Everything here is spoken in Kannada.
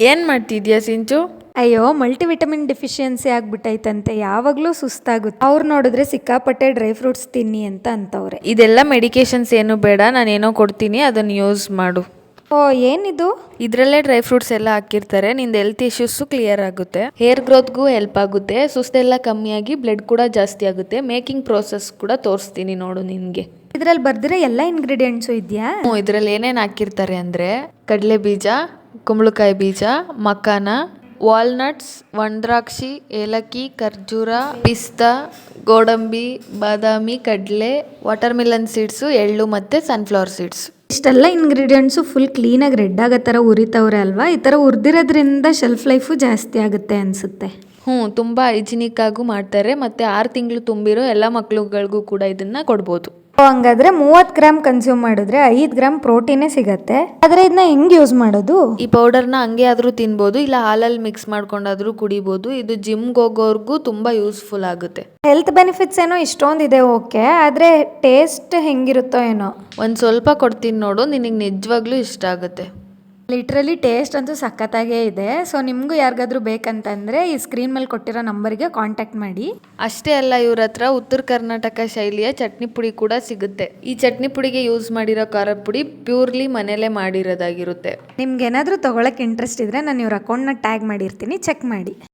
ಏನು ಮಾಡ್ತಿದ್ಯಾ ಸಿಂಚು? ಅಯ್ಯೋ ಮಲ್ಟಿವಿಟಮಿನ್ ಡೆಫಿಷಿಯನ್ಸಿ ಆಗ್ಬಿಟ್ಟೈತಂತೆ, ಯಾವಾಗಲೂ ಸುಸ್ತಾಗುತ್ತೆ. ಅವ್ರು ನೋಡಿದ್ರೆ ಸಿಕ್ಕಾಪಟ್ಟೆ ಡ್ರೈ ಫ್ರೂಟ್ಸ್ ತಿನ್ನಿ ಅಂತ ಅಂತವ್ರೆ. ಇದೆಲ್ಲ ಮೆಡಿಕೇಶನ್ಸ್ ಏನು ಬೇಡ, ನಾನೇನೋ ಕೊಡ್ತೀನಿ, ಅದನ್ನು ಯೂಸ್ ಮಾಡು. ಓ ಏನಿದು? ಇದರಲ್ಲೇ ಡ್ರೈ ಫ್ರೂಟ್ಸ್ ಎಲ್ಲ ಹಾಕಿರ್ತಾರೆ. ನಿಂದು ಹೆಲ್ತ್ ಇಶ್ಯೂಸು ಕ್ಲಿಯರ್ ಆಗುತ್ತೆ, ಹೇರ್ ಗ್ರೋತ್ಗೂ ಹೆಲ್ಪ್ ಆಗುತ್ತೆ, ಸುಸ್ತೆಲ್ಲ ಕಮ್ಮಿಯಾಗಿ ಬ್ಲಡ್ ಕೂಡ ಜಾಸ್ತಿ ಆಗುತ್ತೆ. ಮೇಕಿಂಗ್ ಪ್ರೋಸೆಸ್ ಕೂಡ ತೋರಿಸ್ತೀನಿ ನೋಡು ನಿನಗೆ. ಇದ್ರಲ್ಲಿ ಬರ್ದಿರೋ ಎಲ್ಲ ಇಂಗ್ರೀಡಿಯೆಂಟ್ಸು ಇದೆಯಾ? ಇದರಲ್ಲಿ ಏನೇನು ಹಾಕಿರ್ತಾರೆ ಅಂದರೆ ಕಡಲೆ ಬೀಜ, ಕುಂಬಳಕಾಯಿ ಬೀಜ, ಮಕಾನ, ವಾಲ್ನಟ್ಸ್, ಒಣದ್ರಾಕ್ಷಿ, ಏಲಕ್ಕಿ, ಖರ್ಜೂರ, ಪಿಸ್ತಾ, ಗೋಡಂಬಿ, ಬಾದಾಮಿ, ಕಡಲೆ, ವಾಟರ್ ಮಿಲನ್ ಸೀಡ್ಸು, ಎಳ್ಳು ಮತ್ತು ಸನ್ಫ್ಲವರ್ ಸೀಡ್ಸ್. ಇಷ್ಟೆಲ್ಲ ಇಂಗ್ರೀಡಿಯೆಂಟ್ಸು ಫುಲ್ ಕ್ಲೀನಾಗಿ ರೆಡ್ ಆಗೋ ಥರ ಉರಿತವ್ರೆ ಅಲ್ವಾ? ಈ ಥರ ಹುರಿದಿರೋದ್ರಿಂದ ಶೆಲ್ಫ್ ಲೈಫು ಜಾಸ್ತಿ ಆಗುತ್ತೆ ಅನಿಸುತ್ತೆ. ತುಂಬ ಹೈಜಿನಿಕ್ ಆಗು ಮಾಡ್ತಾರೆ. ಮತ್ತು 6 ತಿಂಗಳು ತುಂಬಿರೋ ಎಲ್ಲ ಮಕ್ಳುಗಳಿಗೂ ಕೂಡ ಇದನ್ನು ಕೊಡ್ಬೋದು. ಹಂಗಾದ್ರೆ 30 ಗ್ರಾಮ್ ಕನ್ಸ್ಯೂಮ್ ಮಾಡಿದ್ರೆ 5 ಗ್ರಾಮ್ ಪ್ರೋಟೀನೇ ಸಿಗತ್ತೆ. ಆದರೆ ಇದನ್ನ ಹೆಂಗ್ ಯೂಸ್ ಮಾಡೋದು? ಈ ಪೌಡರ್ನ ಹಂಗೆ ಆದರೂ ತಿನ್ಬೋದು, ಇಲ್ಲ ಹಾಲಲ್ಲಿ ಮಿಕ್ಸ್ ಮಾಡ್ಕೊಂಡಾದ್ರೂ ಕುಡಿಬೋದು. ಇದು ಜಿಮ್ಗೆ ಹೋಗೋರ್ಗೂ ತುಂಬ ಯೂಸ್ಫುಲ್ ಆಗುತ್ತೆ. ಹೆಲ್ತ್ ಬೆನಿಫಿಟ್ಸ್ ಏನೋ ಇಷ್ಟೊಂದಿದೆ, ಓಕೆ, ಆದರೆ ಟೇಸ್ಟ್ ಹೆಂಗಿರುತ್ತೋ ಏನೋ. ಒಂದು ಸ್ವಲ್ಪ ಕೊಡ್ತೀನಿ ನೋಡು, ನಿನಗೆ ನಿಜವಾಗ್ಲೂ ಇಷ್ಟ ಆಗುತ್ತೆ. ಲಿಟ್ರಲಿ ಟೇಸ್ಟ್ ಅಂತೂ ಸಖತ್ತಾಗೇ ಇದೆ. ಸೊ ನಿಮಗೂ ಯಾರಿಗಾದ್ರೂ ಬೇಕಂತಂದರೆ ಈ ಸ್ಕ್ರೀನ್ ಮೇಲೆ ಕೊಟ್ಟಿರೋ ನಂಬರಿಗೆ ಕಾಂಟ್ಯಾಕ್ಟ್ ಮಾಡಿ. ಅಷ್ಟೇ ಅಲ್ಲ, ಇವ್ರ ಹತ್ರ ಉತ್ತರ ಕರ್ನಾಟಕ ಶೈಲಿಯ ಚಟ್ನಿ ಪುಡಿ ಕೂಡ ಸಿಗುತ್ತೆ. ಈ ಚಟ್ನಿ ಪುಡಿಗೆ ಯೂಸ್ ಮಾಡಿರೋ ಖಾರದ ಪುಡಿ ಪ್ಯೂರ್ಲಿ ಮನೇಲೇ ಮಾಡಿರೋದಾಗಿರುತ್ತೆ. ನಿಮ್ಗೆ ಏನಾದರೂ ತೊಗೊಳಕ್ಕೆ ಇಂಟ್ರೆಸ್ಟ್ ಇದ್ದರೆ ನಾನು ಇವ್ರ ಅಕೌಂಟ್ನ ಟ್ಯಾಗ್ ಮಾಡಿರ್ತೀನಿ, ಚೆಕ್ ಮಾಡಿ.